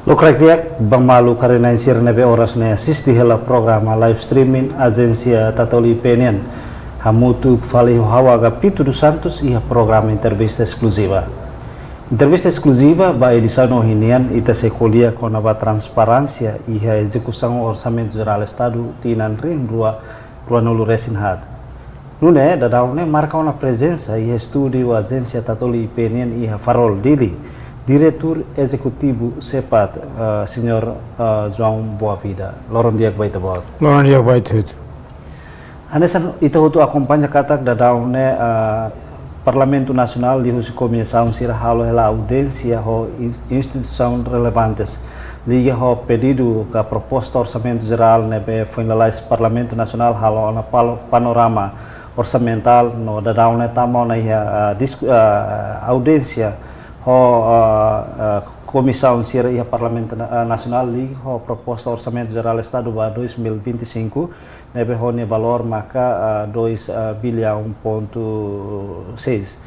Lokrak Bang Malu karena insir nebe oras ne assist di hela programa live streaming agência Tatoli PNN hamutu fali hawa ga Pitu dos Santos ia programa entrevista exclusiva. Entrevista exclusiva ba edição hinian ita sekolia com a transparência e a execução orçamento geral estado tinan rin rua nulu resin had. Nune dadaune marca uma presença e estúdio agência Tatoli PNN e a Farol Dili. Diretor Executivo CEPAD, Senhor João Boavida. Loron dia baita boa. Loron dia baita itu. Hanesan itu hutu acompanha katak da daune Parlamento Nacional de husi comissão sira halo hela audiência ho instituição relevantes liga ho pedido ka proposta orçamento geral nebe finalize Parlamento Nacional halo na panorama orçamental no da daune tamo na audiência Comissão Sira e Parlamento Nacional liga ho proposta orçamento geral Estado para 2025 nebe ho ne valor maka 2 bilhão.6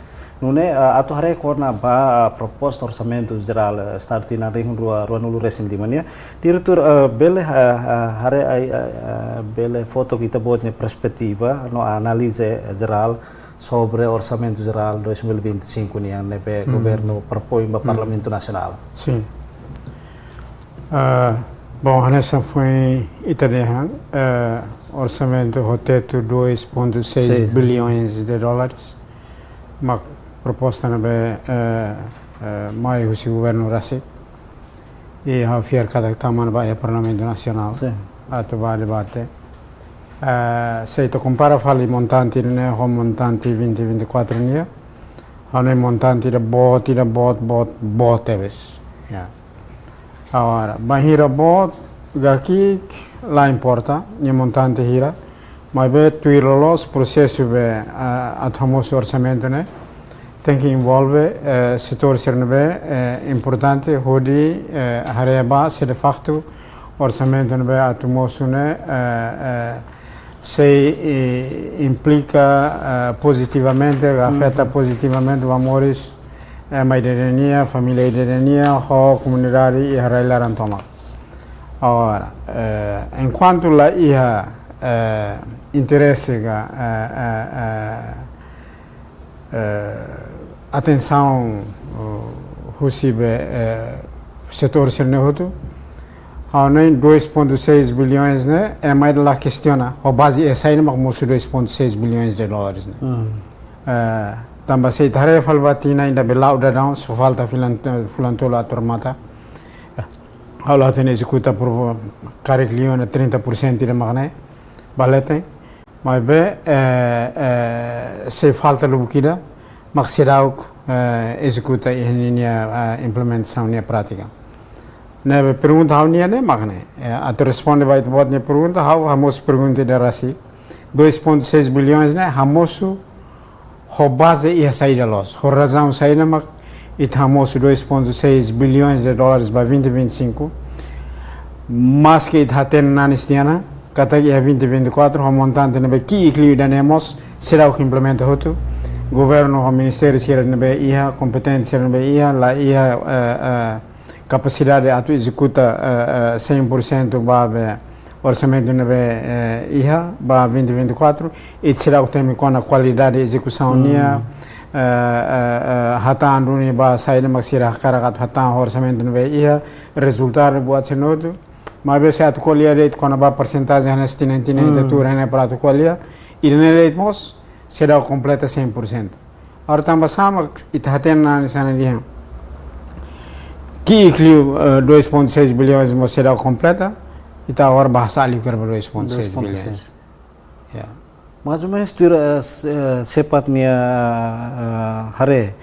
nune atu hare korna ba proposta orçamento geral Estado tina ring rua nulu resim dimania diretor bele hare bele foto kita buatnya perspektiva no análise geral sobre orçamento geral 2025 ni yang nebe governo propõe para Parlamento Nacional. Sim. Bom, nessa foi italiano orçamento roteto 2,6 bilhões de dólares. Uma proposta nebe mais o governo Rasi e a fiar cada taman vai Parlamento Nacional. Sim. Ato vai debate. Se tu compara fali montanti ne ho montanti 2024 nia hanno montanti da bot teves ya agora bahira bot gaki la importa ni montanti hira mas be tuirolos processo be atomo orçamento ne tem que envolve setor serve importante hodi hareba se de facto orçamento ne atomo ne se implica positivamente, afeta positivamente o amores a maioria, família iderenia, a comunidade e a realidade antoma. Agora, enquanto lá ia interesse atenção recebe setor sernehoto há 2,6 bilhões né é mais lá questiona a base é sair mas moço 2,6 bilhões de dólares né também se tarefa falbatina ainda belau da não só falta filantola tormata hala tem executa por cariglione 30% de magné balete mas be se falta lubukida mas será executa e implementação e prática. Ne pergunta how nia ne magne at responde vai te bot ne pergunta how hamos pergunta de rasi 2,6 bilhões ne hamosu ho base e saída los ho razão saída mak it hamosu 2,6 bilhões de dólares para 2025 mas que it haten nanistiana kata que 2024 ho montante ne que inclui danemos será o que implementa hotu governo ho ministério será ne ia competência ne ia la ia capacidade de executa 100% para orçamento nebe IA para 2024 e será o tema com a qualidade de execução nia hatan duni para sair de maxira caracat hatan orçamento nebe IA resultado buat senodo mas bem se a colher rate com a porcentagem neste tinente tour né para a colher e ne rate mos será completa 100%. Ora também sama itaten na nisana dia que inclui 2,6 bilhões de será completa e está agora bahasa ali que 2,6 bilhões. Mais ou menos tu sepatnya hare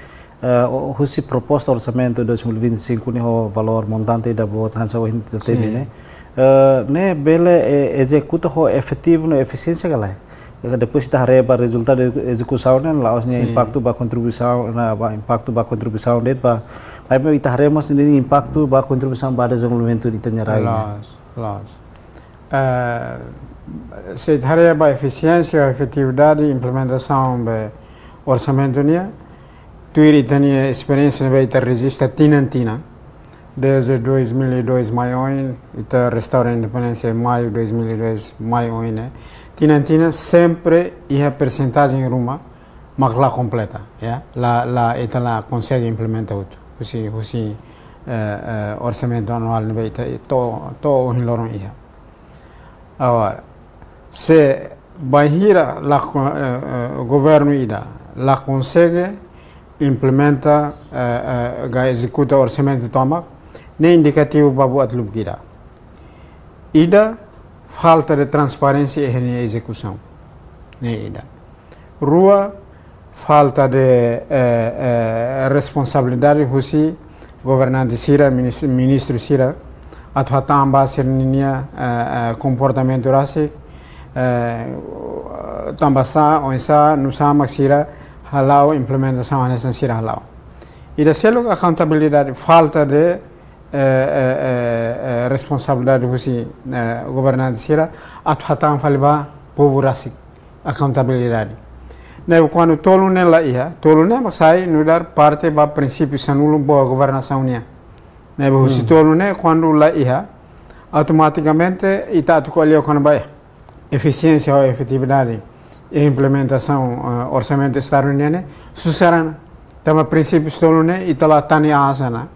husi proposta orçamento 2025 ni ho valor montante da buat hansa o temi ne ne bele executa ho efetivo no eficiência galai depois está reba resultado de execução né laosnya impacto ba contribuição na impacto ba contribuição det ba aí me itaremos ini impacto ba contribuição ba desenvolvimento di tenyerai se reba eficiência efetividade implementação be orçamento nia tu iritania experiência be resista tinantina desde 2002 maio ita restaurante independência maio 2002 maio né tina sempre ia percentagem em Roma mas lá completa yeah? lá ita lá consegue implementar tudo o orçamento anual né ita to em loron ia agora se bahira lá o governo ida lá consegue implementa executa orçamento toma nem indicativo para buat lubgira. Ida falta de transparência em execução. Nem ida. Rua falta de responsabilidade husi governante sira ministro sira atau tambah serninya comportamento rasi tambah sa onsa nusa maksira halau implementação anesan sira halau. Ida selo accountabilidade falta de responsabilidade husi governante sira atau hatam falba povo rasi accountabilidade. Né quando tolo ne la ia tolo ne maksai nudar parte ba princípio sanulum boa governação nia. Né husi tolo ne quando la ia automaticamente ita tu colheu quando vai eficiência ou efetividade e implementação orçamento estado-uniano sucerana. Tama princípio tolo ne ita la tani asana.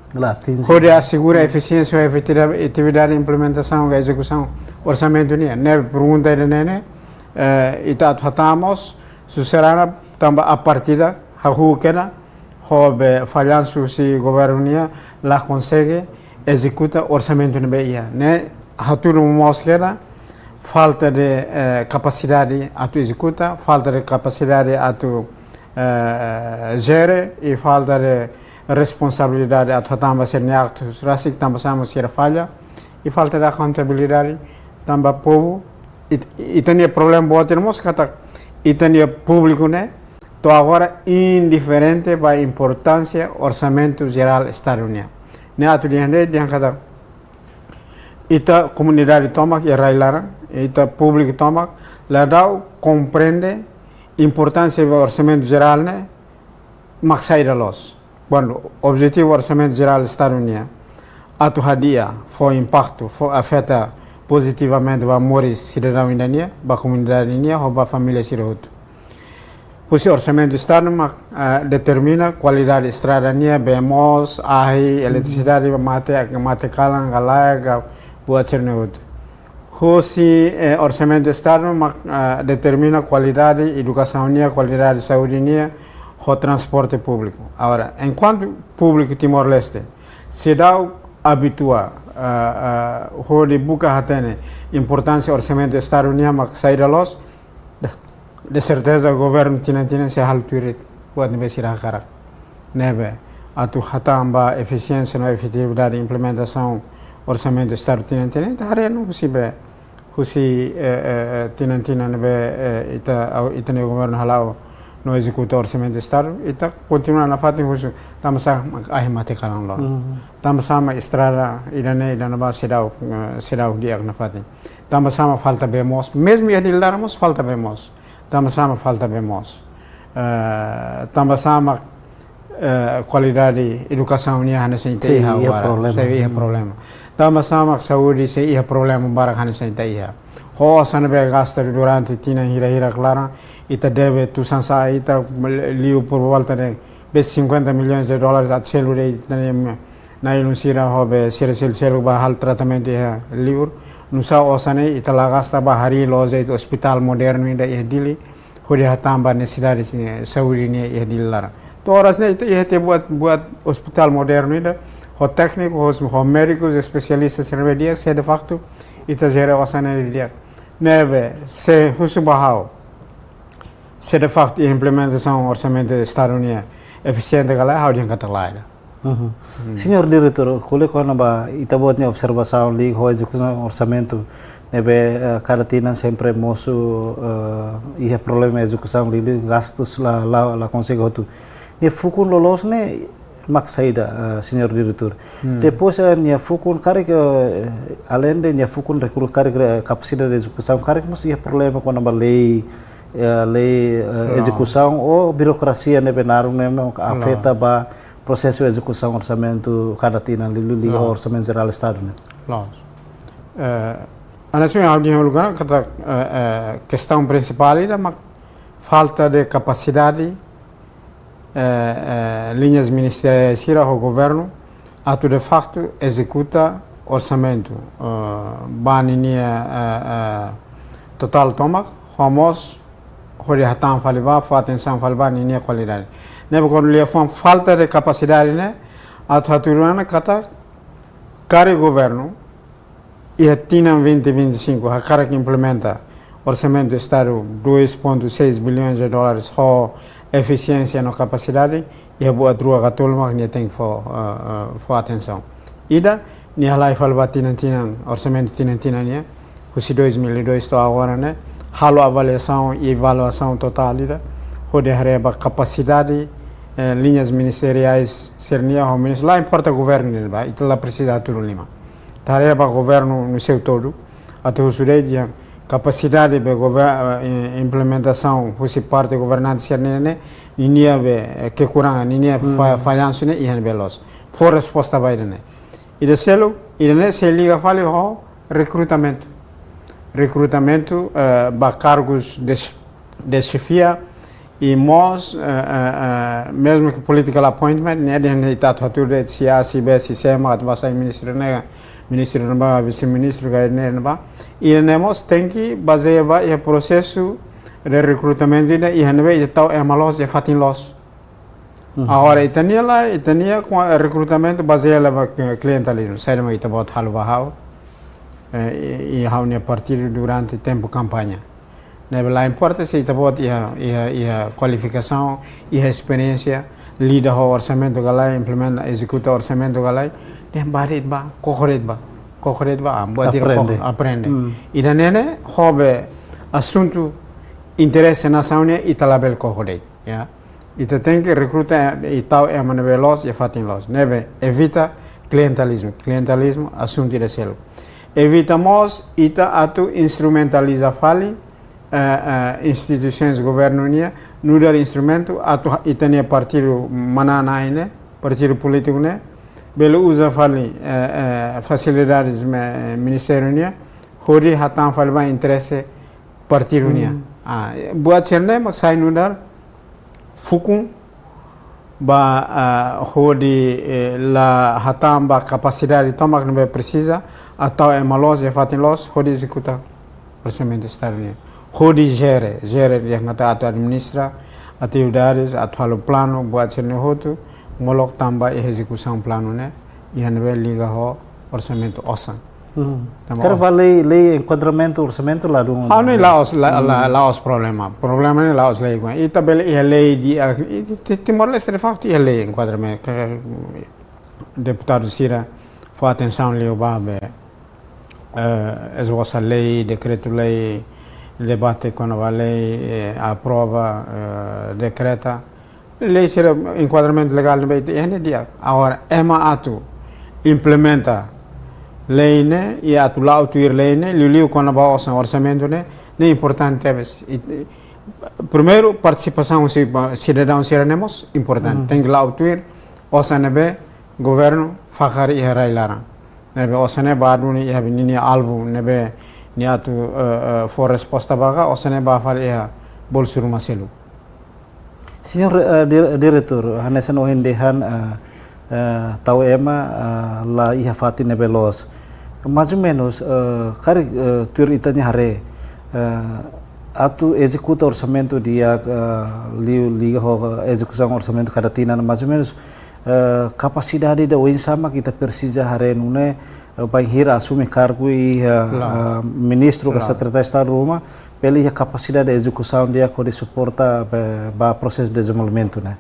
Pode assegurar a eficiência ou efetividade de implementação e execução orçamento nia. Ne pergunta ele ne ita tu hatamos sucerana tamba a partida hahu kena hobe falhanço se governo nia lá consegue executa orçamento ne né haturu mosquera falta de capacidade a tu executa falta de capacidade a tu gere e falta de responsabilidade a tu tamba ser neactus rasik tamba samo ser falha e falta de accountabilidade tamba povo e tem problema boa termos kata e tem público né to agora indiferente para a importância orçamento geral estado-uniano né atu dia kata ita comunidade toma e railara ita público toma ladau compreende importância do orçamento geral né maksaira los quando objetivo orçamento geral estado-uniano atu hadia foi impacto foi afeta positivamente para moris cidadão indania para comunidade indania ou para família siroto. O orçamento do estado determina qualidade de estrada nia bemos ahi eletricidade mate kalang galaiga buat cerneut. O orçamento do estado determina qualidade educação nia qualidade de saúde nia o transporte público. Agora, enquanto público Timor-Leste se dá habitua de buka hatene importância orçamento do estado nia mak saída los de certeza o governo tina se halturit buat nebe sirah karak nebe atu hatamba eficiência na efetividade de implementação orçamento do estado tina tahare no husi tina nebe ita ne governo halau no executa orçamento do estado ita continua na fatin husu tamasa ahimate kalang lo tamasama estrada idana ba sedau dia na fatin tamasama falta bemos mesmo ia dilarmos falta bemos tamasama falta bemos tamasama qualidade educação nia hana sem ter agora sei problema tamasama saúde sei problema barak hana sem ter ho sana be gasta durante tina hira clara ita deve tu sansa ita liu por volta de 50 milhões de dólares a celure na ilusira hobe selu ba hal tratamento ya liur nusa osane ita la gasta ba hari loze hospital moderno ida dili hodi hatamba necessidade saúde ni dilara to horas ne ita buat hospital moderno ida ho técnico ho médicos especialistas servedia se de facto ita gera osane dia neve se husu bahau se de facto implementação orçamento estado-uniano eficiente galera how dia kata lain. Senhor diretor, quando ba ita buatnya observação li ho execução orçamento nebe karatina sempre moço ia problema execução li gastos la consegue hotu ne fukun lolos ne mak saída senhor diretor depois nia fukun kare além de nia fukun recurso kare capacidade de execução kare mas ia problema quando ba lei execução ou burocracia ne benarum ne afeta ba processo de execução orçamento cada tina liga orçamento geral do Estado, né? Lógico. A nação é lugar que questão principal é a falta de capacidade linhas ministeriais o governo a de facto executa orçamento baninia total toma homos hori hatan faliba fa atenção faliba ninia qualidade né quando lhe falta de capacidade né a turana kata care governo e a TINA 2025 a cara que implementa orçamento do Estado 2,6 bilhões de dólares só eficiência na capacidade e a boa trua catolma que tem for atenção. Ida ni halai falba TINA orçamento TINA né os 2002 estou agora né halo avaliação e evaluação total ida onde a capacidade linhas ministeriais sernia o ministro lá importa governo ele vai e lá precisa tudo lima tarefa governo no seu todo até o surede capacidade de implementação se parte governante sernia né ninia be que curang ninia falhanço né e han belos for resposta vai né e de selo e né se liga fale ho recrutamento ba cargos de chefia e nós mesmo que political appointment né de tato ature de siasi be sistema at basa ministro não vice-ministro né e nós tem que basear o processo de recrutamento e hanbe tal é malos e fatin los agora itania com recrutamento baseado no clientelismo sai mais about halva e haune a partir durante tempo campanha lá importa se about a qualificação e a experiência lida o orçamento galai implementa executa orçamento galai tem barit ba corret ba aprende e da nene hobe assunto interesse nacional e talabel corret ya e tem que recrutar e tal é manevelos e fatin los neve evita clientelismo assunto de selo evitamos ita atu instrumentaliza fali instituições governonia no dar instrumento atu itania partido manana ine partido político né belo usa fali facilidades ministério hori hatan falba interesse partido nia buat cerne mak sai no dar fukung ba hodi la hatan ba capacidade tomak não precisa atau malos e fatin los hodi executa orçamento externo hodi gere yang kata atau administra atividades atau plano buat cerne hotu molok tambah execução plano né e hanbe liga ho orçamento osan Cara lei enquadramento orçamento lá do não laos problema é laos lei e tabela e lei de Timor-Leste de facto e lei enquadramento deputado Sira foi atenção lhe obabe esboça lei decreto lei debate com a lei aprova decreta lei será enquadramento legal no BT é dia agora atu implementa lei né e atu lá autuir lei né liu com a orçamento né é importante primeiro participação cidadão seremos importante tem que lá autuir osanebe governo fakar e railara nebe osane badu ni ya binini alvo nebe ni atu for resposta baga osane ba fal ya bolsuru maselu. Senhor diretor, hanesan ohendehan tau ema la iha fati nebelos. Mais ou menos kari tur itani hare atu executa orçamento dia liga ho execução orçamento cada tina mais ou menos capacidade da sama kita precisa hare nune vai hira assume cargo e ministro que secretário de Estado Roma pela a capacidade de execução dia que suporta para processo de desenvolvimento né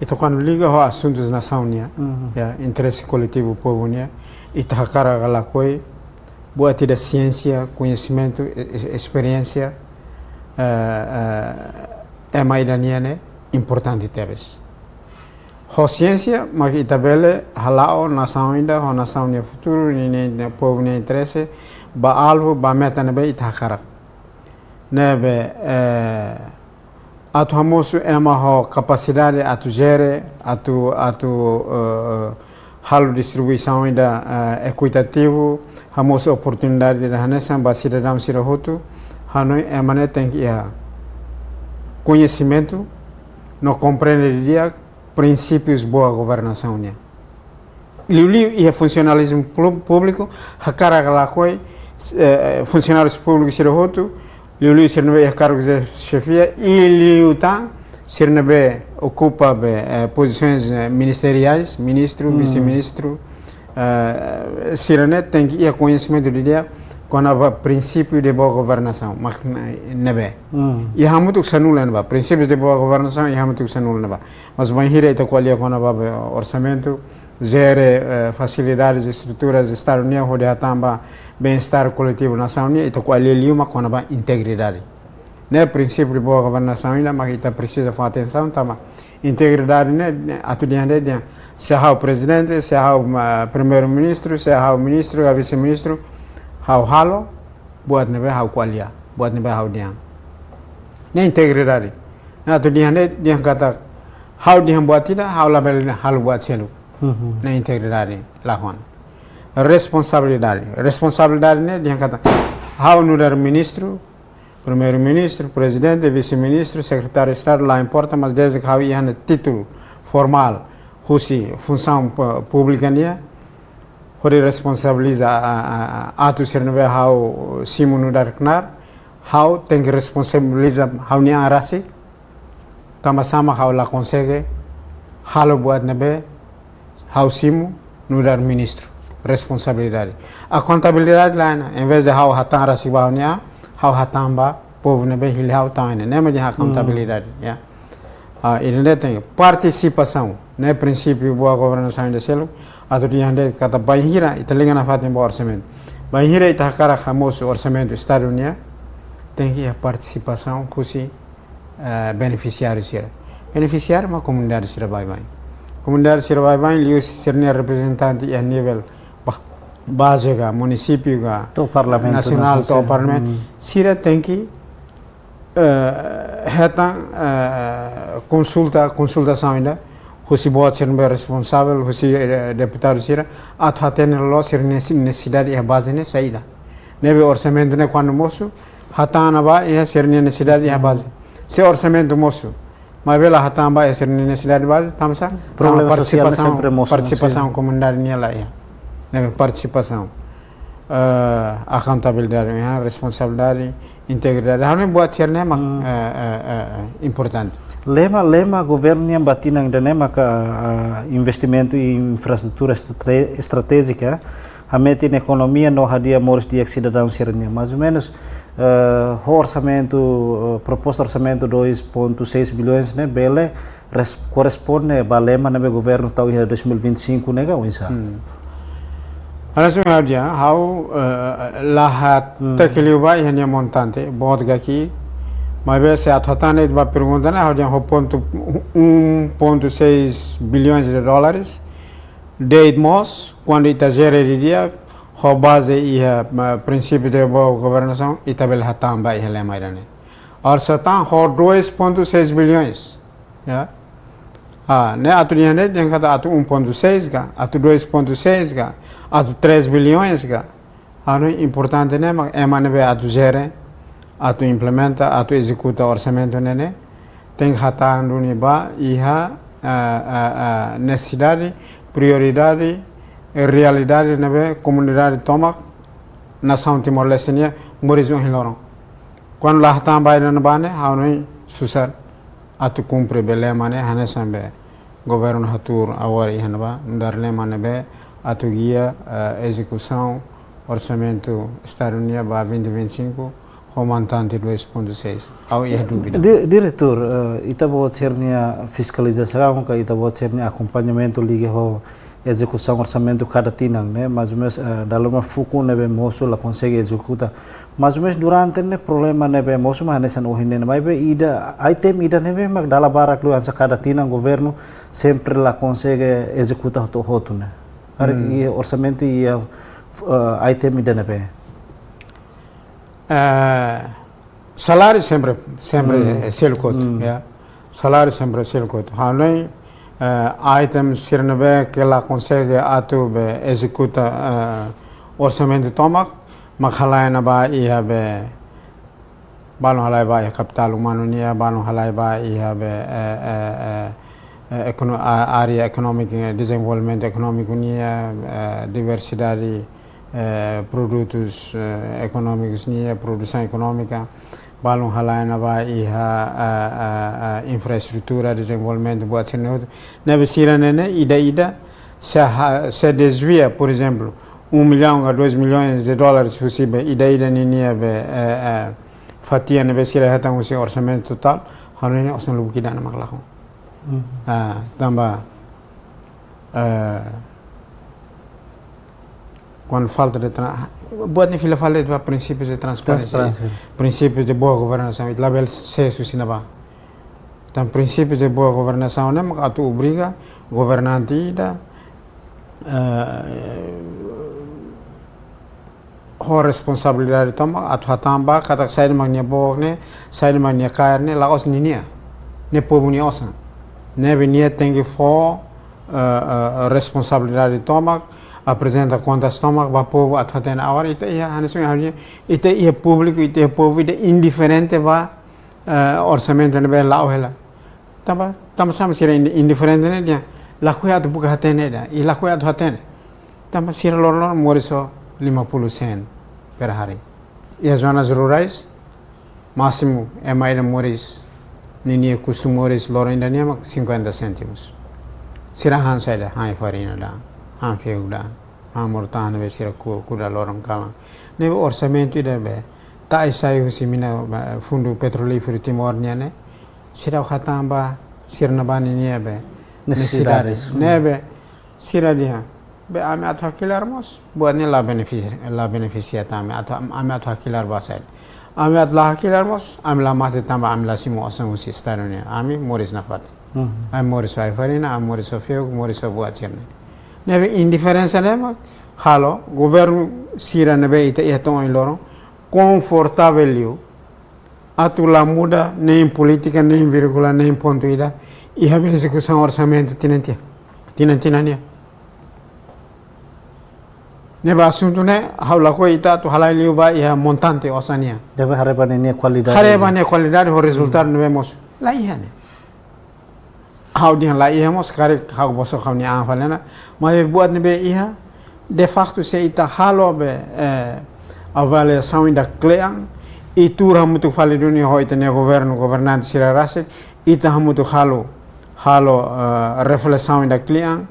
itu quando liga ho assuntos nação nia interesse coletivo povo nia e tahakara gala koi boa ter ciência conhecimento experiência é mais né importante teves ho ciência mas itabele halao nação ainda ho nação ne futuro ne povo ne interesse ba alvo ba meta ne be itakara nebe atu hamosu ema ho capacidade atu gere atu halo distribuição ainda equitativo hamosu oportunidade da hanesan ba cidadão sirahotu hanoi emane tem que conhecimento no compreenderia princípios boa governação né liu e funcionalismo público hakara galakoi funcionários públicos sirahotu liu sirnabe cargos de chefia e liu tá sirnabe ocupa posições ministeriais ministro vice-ministro sirane tem que conhecimento de dia quando há princípio de boa governação mas nebe e há muito sanula neba princípios de boa governação e há muito sanula neba mas bem hira ita qualia quando há orçamento gere facilidades estruturas estar união rodeia tamba bem-estar coletivo nação unia ita qualia liuma quando há integridade né princípio de boa governação ainda mas ita precisa fazer atenção tama integridade né atudiante dia se há o presidente se há o primeiro-ministro se há o ministro a vice-ministro hau halo buat nebe hau qualia buat nebe hau dia ne integridade na tu dia ne dia kata hau dia buat tidak hau label hal buat selu ne integridade lakukan responsabilidade ne dia kata hau nudar ministro primeiro-ministro presidente vice-ministro secretário de estado lá importa mas desde que hau ia título formal husi função pública nia hori responsabiliza atu sirnabe hau simu nudar knar hau tem que responsabiliza hau ni arasi sama hau la consegue halo buat nabe hau simu nudar ministro responsabilidade a contabilidade lá em vez de hau hatan arasi ba nia hau hatamba povo nabe hil hau taine né mas a contabilidade ya ele tem participação né princípio boa governação de selo atu dia hande kata bahira italinga na fatin bo orçamento bahira ita cara famoso orçamento estado unia tem que a participação cusi beneficiário sira beneficiário uma comunidade sira vai comunidade sira vai liu sirne representante a nível básica município ga parlamento nacional to parlamento sira tem que consultação ainda husi boat sirne responsável husi deputado sira athaten lo sirne necessidade e base ne saída nebe orçamento ne quando moço hatana ba e sirne necessidade e base se orçamento moço mas bela hatamba e sirne necessidade base tamsa participação comunidade ne lá nebe participação accountabilidade responsabilidade integridade hame buat sirne importante lema governo yang batinang dan maka investimento em infraestrutura estratégica hameti na economia no hadia moris di cidadão sirnya mais ou menos o orçamento proposto orçamento 2.6 bilhões né bele corresponde a lema na governo tau em 2025 nega winsa Alasun dia hau lahat tekeliuba ihanya montante बहुत gaki mas se athatane ba pergunta na hau dia 1.6 bilhões de dólares de mos quando ita gereria ho base ia princípio de boa governação itabel hatamba ia lemairane और satan ho 2.6 bilhões ya ne atu dia ne yang kata atu 1.6 ga atu 2.6 ga atu 3 bilhões ga ano importante ne emane be atu gere atu implementa atu executa orçamento nene tem hatan duni ba iha necessidade prioridade realidade nebe comunidade tomak nação Timor Leste nia morizon hiloron quando lá hatan ba ina bane ano susar atu cumpre bele mane hane sambe governo hatur awari hanba ndarle mane be atu guia execução orçamento estado unia ba 2025 o montante 2.6 au ia dúvida diretor ita bot sernia fiscalização ka ita bot sernia acompanhamento ligue ho execução orçamento cada tinang né mais ou menos dalam fuku nebe mosul la consegue executar mais ou menos durante ne problema nebe mosul ma nesan ohine ne be ida item ida nebe mag dala barak lu ansa cada tinang governo sempre la consegue executar to hotu ne e orçamento e salário sempre selkot, ya. Salário sempre selkot. Hanoi items sirnebe que lá consegue atu be executa orçamento tomak, makhalai na ba iha be balon halai ba capital humano nia, balon halai ba iha be área economic desenvolvimento econômico nia, diversidade produtos econômicos nia, produção econômica, balon halai na ba iha infraestrutura desenvolvimento buat sene nebe siranene ida se desvia, por exemplo, 1 milhão a 2 milhões de dólares husibe ida nia be fatia nebe sira hatang usi orçamento total hanone osan lubu kidana maklakon tamba quando falta de buat ni fila falta de princípios de transparência, princípios de boa governação e label sesu sinaba tam princípios de boa governação né mak atu obriga governante ida ho responsabilidade toma atu hatamba katak sair magnia bogne sair magnia carne laos ninia ne povo ni osa ne venia tem for responsabilidade toma apresenta contas toma ba povo atu ten awar ita ia hanesu ia ita ia público ita ia povo ida indiferente ba orçamento ne be lao hela tama sama sira indiferente ne dia la kuya atu buka hatene da i la kuya atu hatene tama sira lor moriso 50 sen per hari. E as zonas rurais, máximo é mais de moris, nem custo moris lor ainda nem 50 cêntimos. Sira han saída, han farina da, han feu da, han mortana be sira cura loram kala. Neve orçamento ida be, tai sai husimina fundo petrolífero Timor né? Sira o hatamba, sira na bani be, necessidades. Neve sira dia. Be ame atu hakilarmos buatnya la beneficia tame ame atu hakilar basai ame atu la hakilarmos ame la mate tamba ame la simo osang usi starunia ame moris nafate ame moris ai farina ame moris ofeu moris buat cerne neve indiferença lema halo governo sira nebe ita ia tong loro confortável atu la muda nem política nem vírgula nem ponto ida e a execução orçamento tinantia neba assunto ne haula ko ita tu halai liu ba ia montante osania deve harebane ne qualidade o resultado ne vemos la ia ne hau dia la ia mos kare hau boso khawni a falena mas buat ne be ia de facto se ita halo be avaliação ainda clean e tu ramutu fale duni ho ita ne governo governante sira raset ita ramutu halo reflexão ainda clean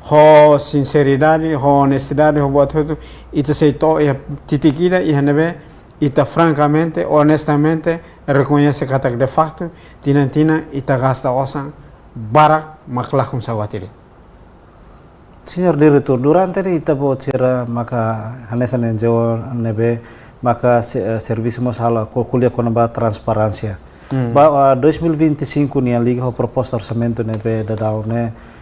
ho sinceridade, ho honestidade, ho buat tudo, ita sei to ia titikida ia nebe ita francamente, honestamente reconhece kata de facto, tina ita gasta osan barak maklakun sawatiri. Senhor diretor, durante ita bo cira maka hanesan enjau nebe maka serviço mos hala kuliah konaba transparência. Ba 2025 ni liga ho proposta orçamento nebe dadau ne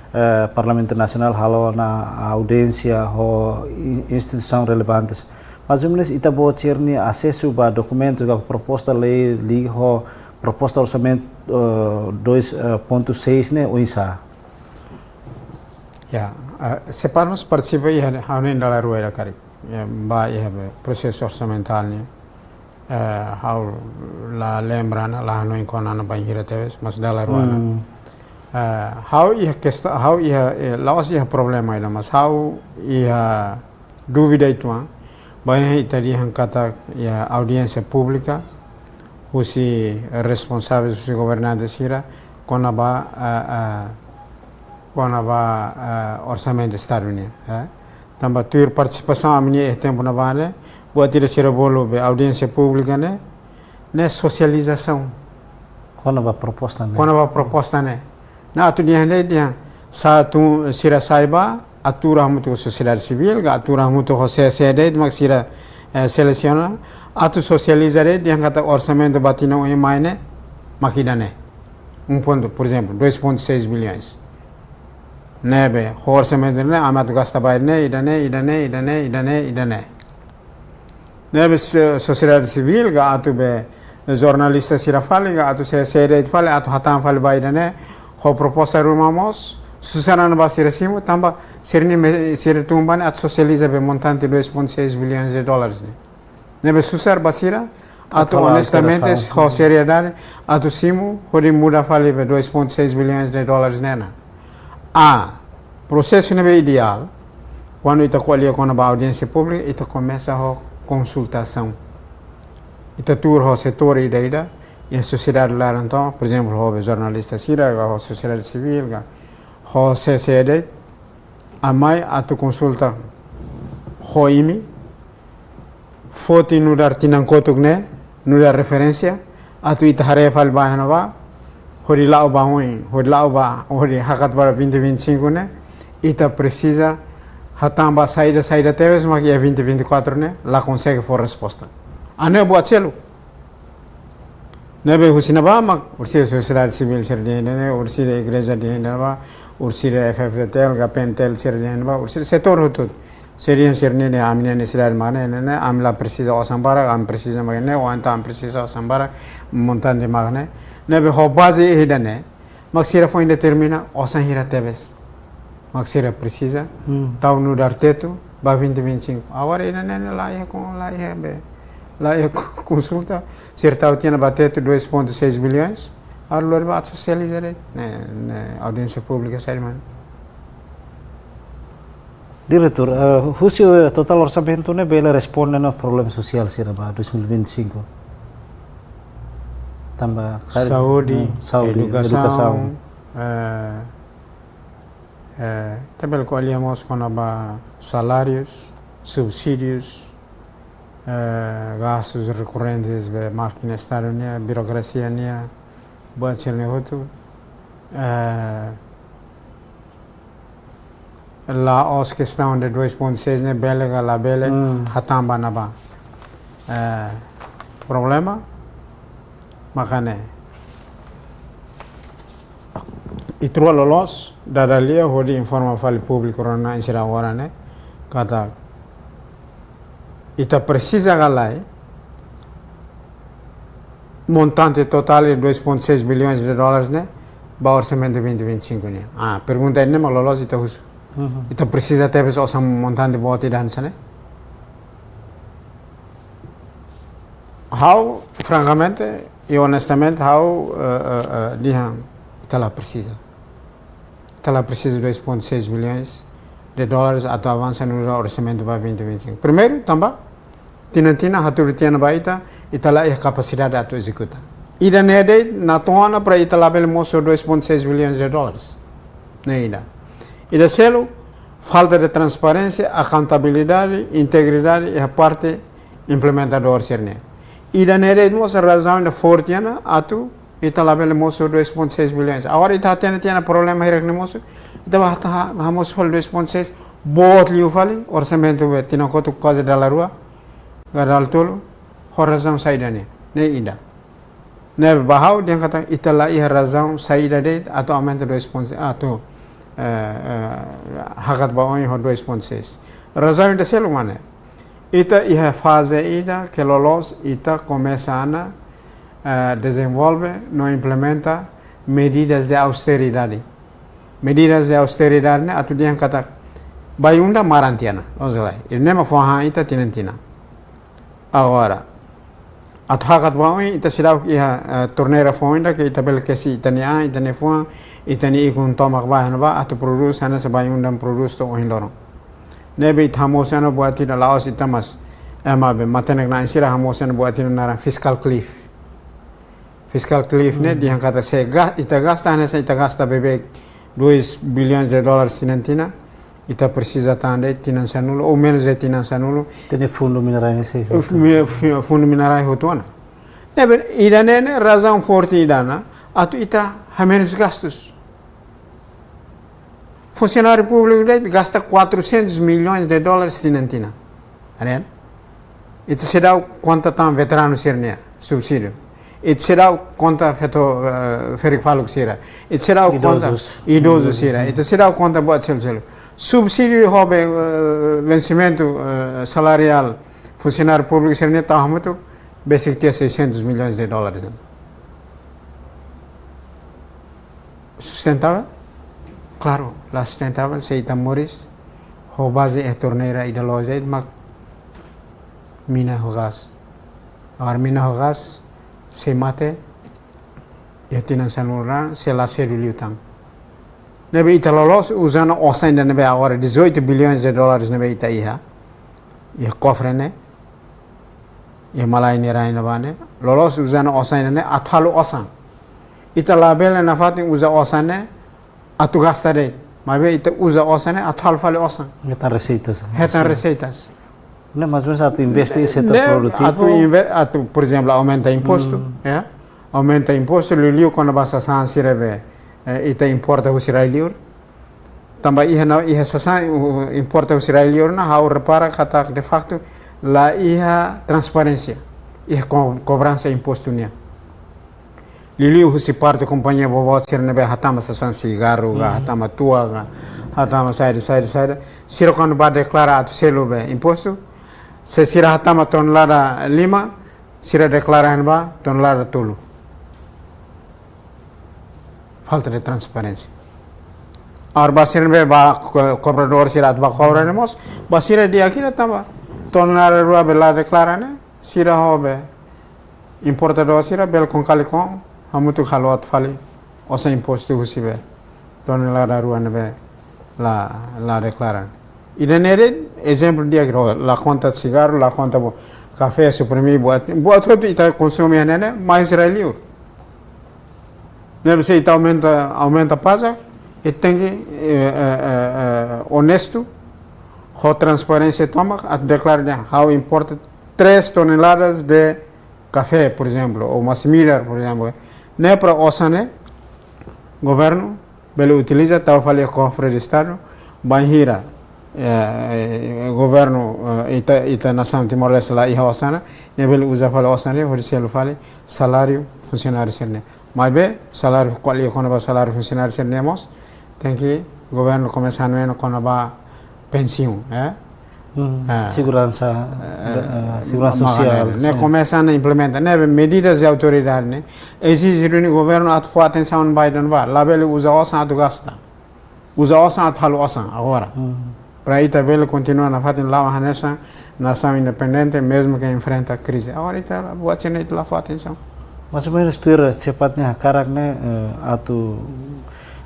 Parlamento Nacional halo na audiência ho instituição relevantes. Mas o ministro ita bo cerni acesso ba documento ga proposta lei li ho proposta orçamento 2.6 ne uisa. Ya, separamos participa ia hanen dala rueda kari. Ya ba ia processo orçamental ne hau la lembrana la no inconana ba hira teves mas dala rueda. How ia laos ia problema ida mas how ia dúvida itu banyak itali kata ia audiência pública usi responsáveis usi governante sira konaba orçamento estado-unia tamba tuir participação a minha tempo na bale buat tidak sira bolo be audiência pública ne socialização konaba proposta ne na atu dia satu sira saiba atura mutu sociedade civil ga atura mutu CSD mak sira seleciona atu socializare dia kata orçamento batino e maine makidane ponto por exemplo 2.6 bilhões nebe orçamento ne amatu gasta baine idane nebe sociedade civil ga atu be jornalista sira faliga atu se sere fale atu hatan fale baidane ho proposta rumamos susanan basira simu tamba serni sere tumbane atu socializa be montante 2.6 bilhões de dólares ne nebe susar basira atu honestamente ho seriedade atu simu hodi muda fale be 2.6 bilhões de dólares nena processo nebe ideal quando ita colhe com a audiência pública ita começa a consultação ita tour ho setor ida e a sociedade lá então por exemplo ho jornalista sira ho sociedade civil ga ho CCD a mai atu consulta ho imi foti no dar tinan kotugne no dar referência atu ita harefal bahanaba hori lao ba hoin hori lao ba hori hakat bara 2025 ne ita precisa hatamba saída teves mas é 2024 né lá consegue for resposta ane buat selo nebe husina ba mak ursi sociedade civil serdene ne ursi igreja de ba ursi FFTL ga pentel serdene ba ursi setor hutut serian serdene amine ne sidar mane ne amla precisa osambara am precisa magane o anta am precisa osambara montante magane nebe ho base hidane mak sira foi determina osan hira teves maksira precisa tau no dar teto ba 2025 agora ainda nem lá é be lá é consulta certa tinha bateto 2.6 bilhões allora va socializzare ne audiência pública serman Diretor, o total orçamento ne bela responde no problema social sira ba 2025 tambah saúde educação também colhemos com salários, subsídios, gastos recorrentes de máquina estadounidense, burocracia nia, buat cerne hotu, lá os questão de 2.6 ne belega la bele hatamba naba problema makane itro lolos dadalia hodi informa fali público rona insira agora né kata ita precisa galai montante total de 2.6 bilhões de dólares né ba orçamento 2025 né pergunta né mas lolos ita hus ita precisa ter só montante boti dança né how francamente e honestamente how dihan ita lá precisa de 2.6 bilhões de dólares atau avança no orçamento para 2025. Primeiro, também, tina haturitiana baita, itala é capacidade de executar. Ida nede na tona para itala bel moço 2.6 bilhões de dólares. Neida. Ida selo falta de transparência, accountabilidade, integridade e a parte implementador serne. Ida nede moça razão da fortiana atu itala bel moço 2.6 bilhões. Agora ita tiana problema hirek ne moço. Ita vamos fal 2.6 bot liu fali orçamento be tina kotu quase dalla rua. Gadal tolo razão saída ne ida. Ne bahau dia kata itala ia razão saída de atau aumento 2.6 atau hakat baoi ho 2.6. Razão de selo mana. Ita ia fase ida que lolos ita começa desenvolve, não implementa medidas de austeridade. Medidas de austeridade, né? Atu dia kata bayunda marantiana, ozalai. Ele nem foi ita tinentina. Agora, atu hakat baoi ita sirau ia torneira fonda que ita bel que si itania itane foi itani ikun tomak bahan ba atu produz ana se bayunda produz to ohindoro. Nebe ithamosana buatida laos itamas emabe matenek na insira hamosana buatida nara fiscal cliff. Fiscal cliff né dia kata se ita gasta bebek 2 bilhões de dólares tinentina ita precisa tande tinansanulo ou menos de tinansanulo tem fundo minerais nesse fundo minerais hotuana nebe ida nene razão forte idana atu ita ha menos gastos funcionário público gasta 400 milhões de dólares tinentina ane ita se dá quanto tam veterano sernia subsídio it será conta feito ferifalo sira it será conta idoso sira it será conta buat selo subsídio hobbe vencimento salarial funcionário público sira tahamuto basic tinha 600 milhões de dólares. Sustentável? Claro, lá sustentável, se está moris, a base é torneira e da loja, mas mina o gás. Agora mina o gás, se mate, e a tinança no rã, se lá se ruliu tam. Nebe ita lolos, usando o ainda nebe agora 18 bilhões de dólares nebe ita iha, e cofre né, e malai nera ina bane, lolos usando o ainda né, atalo osan. Ita label na fatin usa osan né, atu gastare, mas ita usa osan né, atalo fale osan. Retan receitas. Retan receitas. Não, mas mesmo atu investe em setor produtivo. Atu, por exemplo, aumenta imposto, aumenta imposto, liliu quando basta san sirebe, ita importa o siraliur. Também iha sasan importa o siraliur na hau repara kata de facto la iha transparência, iha cobrança imposto nia. Liliu se parte companhia bobot sirnebe hatama sasan cigarro ga hatama tua ga hatama sair sira quando ba declara atu selube imposto se sira hatama tonelada 5 sira declara hanba tonelada tulu. Falta de transparência. Ar basir be ba cobrador sira ba cobraremos basira dia aqui tava tonelada rua bela declara né sira hobe importador sira bel com calicon hamutu khalwat fali osa imposto husibe tonelada rua nebe la declara. Idenere exemplo dia la conta de cigarro, la conta bo café supremi buat tudo ita consome né mais israeliur. Deve ser ita aumenta pasa e tem que honesto, com transparência toma a declarar how importa 3 toneladas de café, por exemplo, ou uma similar, por exemplo. Não para osane governo belo utiliza tal falei cofre de estado banhira governo ita nação Timor-Leste lá e osana e belo usa falei osane horiselo falei salário funcionário serne mas be salário qual quando ba salário funcionário sernemos tem que governo começar no quando ba pensão segurança social. Ne começam a implementar, né? Medidas de autoridade, né? Exige o governo a ter atenção no Biden vai. Lá ele usa osan a gasta, usa osan a falo osan agora. Para aí também continua na fatin lá a nessa nação independente mesmo que enfrenta a crise. Agora está buat cene lá fa atenção. Mas menos tu cepatnya karak né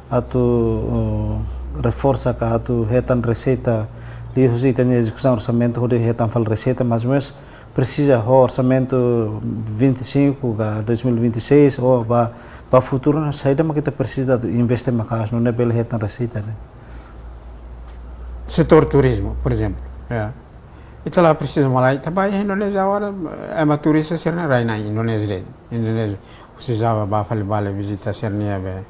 atu reforça que atu retan receita de tem execução orçamento onde retan fal receita mas precisa o orçamento 25 a 2026 ou para futuro na saída mas kita precisa investir mais no nível retan receita né. Setor turismo, por exemplo. Itu lá precisa malai. Tapi Indonesia agora é uma turista ser na Raina Indonesia. Indonesia precisava ba fali bale visita ser nia be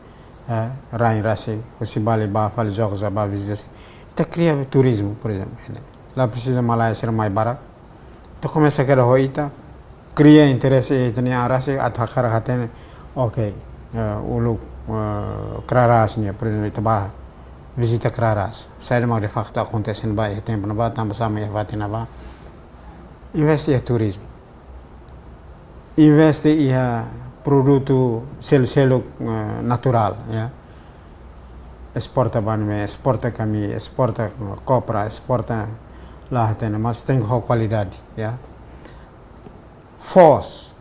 Rain Rasi, usi bale ba fali jogos ba visita. Kita cria turismo, por exemplo. Lá precisa malai ser mais barato. Então começa a querer hoita, cria interesse e tem a Rasi atacar a tem. Ok, ulu Krarasnya, por exemplo, itu bah visita Kraras. Sai de facto acontece no bairro tempo no bairro também sama e vai na bairro. Investe em turismo. Investe em produto selo natural, ya. Exporta banme, exporta kami, exporta copra, exporta lá tem, mas tem qualidade, ya. Fos,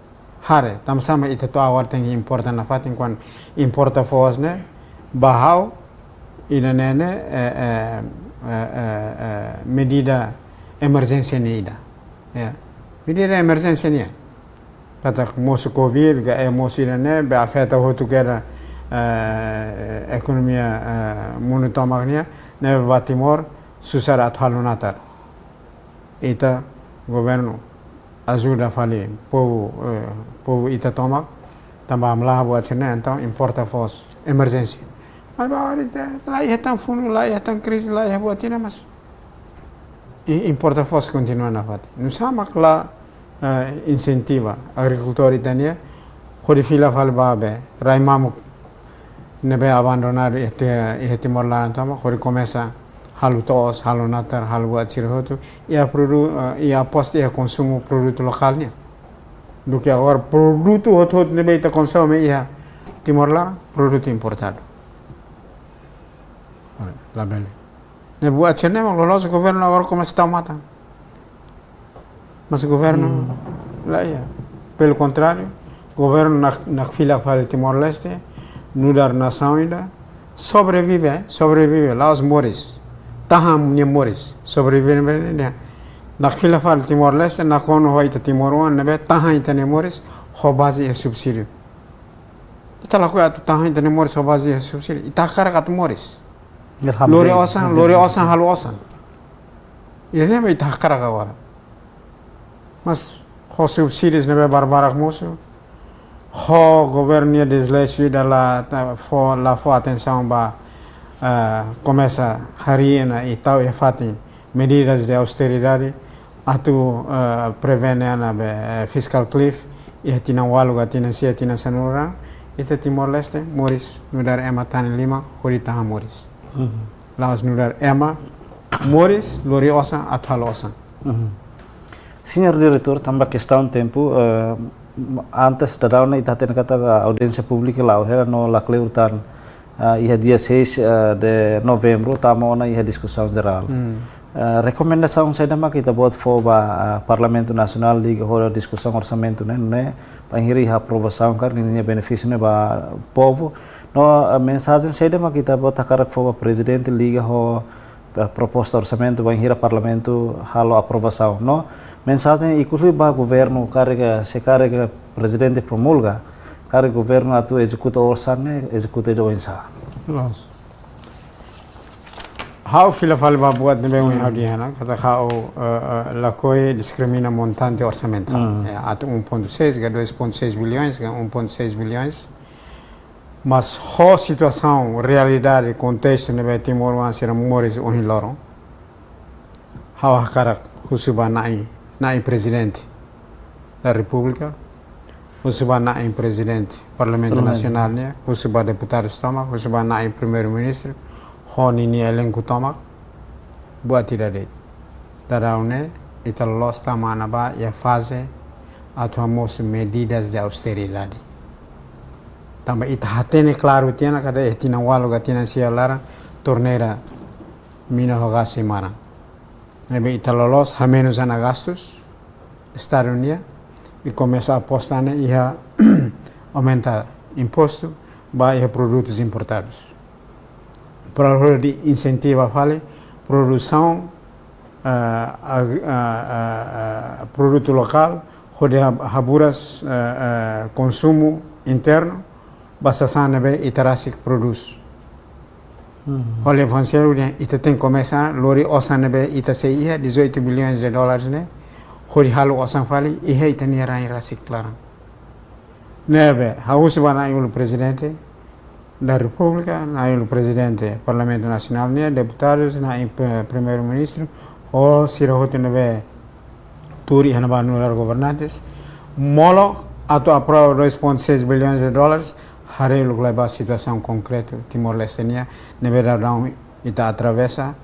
hare, também sama itu tu awal tem importa na fatin quando importa fos né, bahau ina nene medida emergência nida ya medida emergência nia kata mosu covid ga mosu ina be afeta hotu kera economia monotomagnia ne Batimor susar athalunatar ita governo ajuda fali povo ita toma tambah amlah buat sene então importa fos emergência. Mas lá ia tão fundo, lá ia tão crise, lá ia buat tina mas importa fos continua na fati. Não sama que lá incentiva agricultor itania, quando fila fal babe, raimamu nebe abandonar este Timor lá então, quando começa halu tos, halu natar, halu buat cirhotu, ia produto, ia post ia consumo produto lokalnya. do que agora produto outro nível de consumo ia Timor lá produto importado. Lá bem. Ne buat cene mas o governo agora começa a estar matando. Mas o governo lá ia. Pelo contrário, o governo na fila para Timor-Leste, no dar nação ainda sobrevive lá os mores. Taham ni mores sobrevive né. Na fila para Timor-Leste, na kono hoita Timor-One, nebe taham itane mores, ho base é subsídio. Ita lá coisa taham itane mores ho base é subsídio. Ita cara kat mores. Lore osan halu osan. Ini me ita cara agora. Mas ho subsídios nebe barbarak moço. Ho governo desleixo da lá for atenção ba começa harina e tal e fati medidas de austeridade atu prevene na fiscal cliff e tina walu tina sia tina sanura ita Timor-Leste moris nudar ema tani lima horita moris laos nudar ema moris lori osa athal osa. Senhor diretor, também questão tempo antes da dauna ita ten kata audiência pública lá era no la cleutan ia dia 6 de novembro tamo ia discussão geral. Recomendação saya dah kita buat for Parlamento Nasional liga hora discussão orçamento né panghiri aprovação kar ini benefício né ba povo no mensagem saya dah kita buat takar for presidente liga ho proposta orçamento panghira parlamento halo aprovação no mensagem inclusive ba governo carrega se carrega presidente promulga carrega governo atu executa orçamento executa doença. How fila fala buat nebe un hadiana kata how la coi discrimina montante orçamental ato 1.6 ga 2.6 bilhões ga 1.6 bilhões mas ho situação realidade contexto nebe Timor-One será mores o hiloro how hakara husuba nai presidente da república husuba nai presidente parlamento nacional né husuba deputado estoma husuba nai primeiro ministro honi ni elenco tomak buat tidak det daraune ita los tamana ba ya fase atuamos medidas de austeridade também ita hatene claro tiana kada etina walu gatina sia lara torneira mina hogasi mara nebe ita lolos ha menos ana gastos Estados Unidos e começa a apostar e aumenta imposto ba e produtos importados para de incentiva fale produção produto local onde haburas consumo interno basta sanebe itarasik produz olha funcionário né ita tem começar lori osanebe ita seia 18 bilhões de dólares né onde halu osan fale e ita ni rai rasik claro nebe haus bana o presidente da República, o presidente do Parlamento Nacional, deputados, o primeiro-ministro, ou se rotina turi hanabanular governantes, molo ato aprova 2.6 bilhões de dólares, harelo gleba situação concreta Timor-Leste nia, neverão ita atravessa,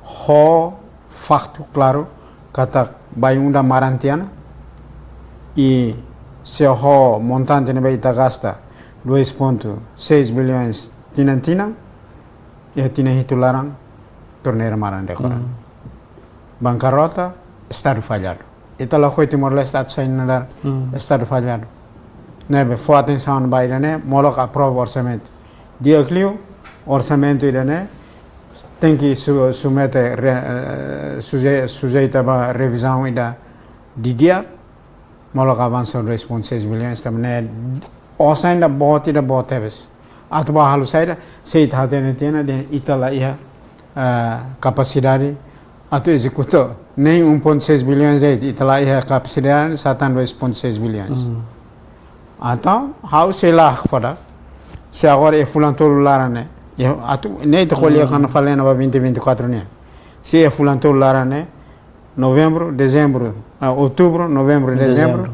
ho facto claro, kata bayunda marantiana e se ho montante nebe ita gasta 2.6 bilhões tina e tina hitularan torneira maran decoran bancarrota estado falhado ita la foi Timor-Leste at sain nadar estado falhado nebe foi atenção baira né moloca aprova orçamento dia clio orçamento ida né tem que submeter sujeita a revisão ida de dia moloca avança 2.6 bilhões também osa ainda bota ves atau halu saya sei tahu tiana de itala ia capacidade atau executor nem 1.6 bilhões itala ia capacidade satan 2.6 bilhões atau how sei lá pada se agora é fulano tolo larane atau nem te colher quando falei na 2024 né se é fulano tolo larane novembro dezembro outubro novembro dezembro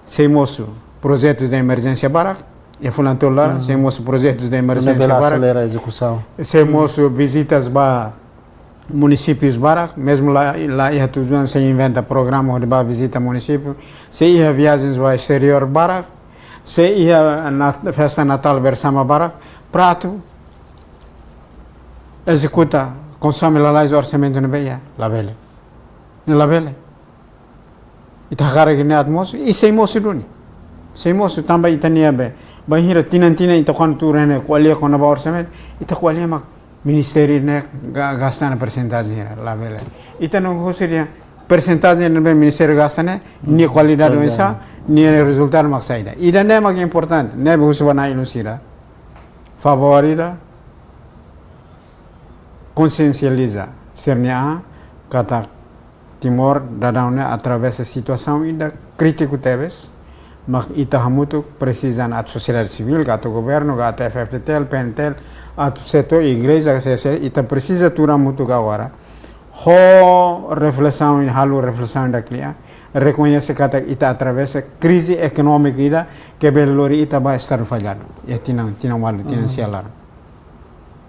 sei moço projetos de emergência barak e fulano lá temos projetos de emergência barak acelera a execução temos visitas ba municípios barak, mesmo lá ia tudo se inventa programa onde vai visitar município, se ia viagens ao exterior barak, se ia na festa Natal bersama barak, prato, executa, consome lá o orçamento na beia, lá bele. Lá bele. E tá cara que nem atmosfera, e sem moço duni. Sem moço também itania be. Bahira tinan ita quando tu rene qualia com o orçamento, ita qualia mak ministério né gasta na percentagem lá bele. Ita não gostaria percentagem no ministério gasta né, ni qualidade do insa, ni resultado mak saída. Ida né mak importante, né busca na ilusira. Favorida consciencializa sernia kata Timor dadaunya através da situação ainda crítico teves, mas ita hamutu precisam a sociedade civil, gato governo, gato FFTL, PNTL, a setor igreja, ita precisa tudo muito agora. Ho reflexão em halu reflexão da cliente, reconhece que ita atravessa crise econômica ida que belori ita vai estar falhando. E tinang malu, tinang sialar.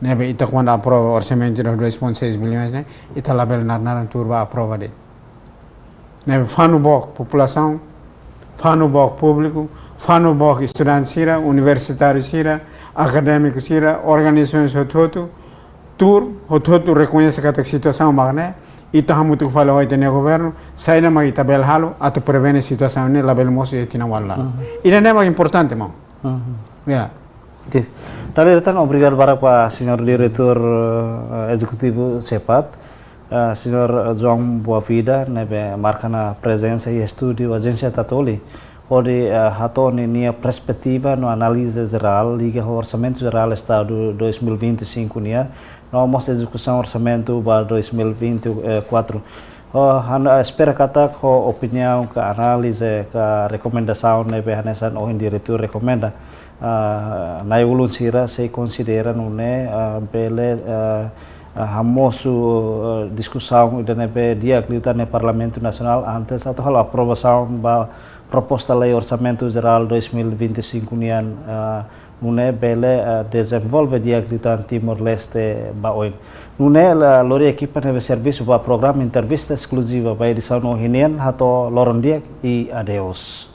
Nebe ita quando aprova o orçamento de 2,6 bilhões, né? Ita label naran turba aprova de. Nebe fanu bok população, fanu bok público, fanu bok estudante sira, universitário sira, acadêmico sira, organizações hototo, hototo reconhece que a situação magné, ita hamutu que fala hoje no governo, sai na ita bel halo, ato prevene situação ne label moço e tina wala. Ida é mais importante, mão. Yeah. Dari datang obrigado para Senhor Diretor Executivo CEPAT, Senhor João Boavida, nebe marcando presença e estúdio Agência Tatoli, onde hatoni nia perspectiva no análise geral liga ao orçamento geral Estado 2025 nia, no mostra execução orçamento para 2024. Espera kata ko opinião, ka análise, ka recomendação nebe hanesan o diretor recomenda. Nai ulun sira se considera nune bele hamosu discussão da nebe dia kliutan ne Parlamento Nacional antes atau hal aprovação ba proposta lei orçamento geral 2025 nian nune bele desenvolve dia kliutan Timor-Leste ba oin nune la lori equipa nebe serviço ba programa entrevista exclusiva ba edição no hinian hato loron dia e adeus.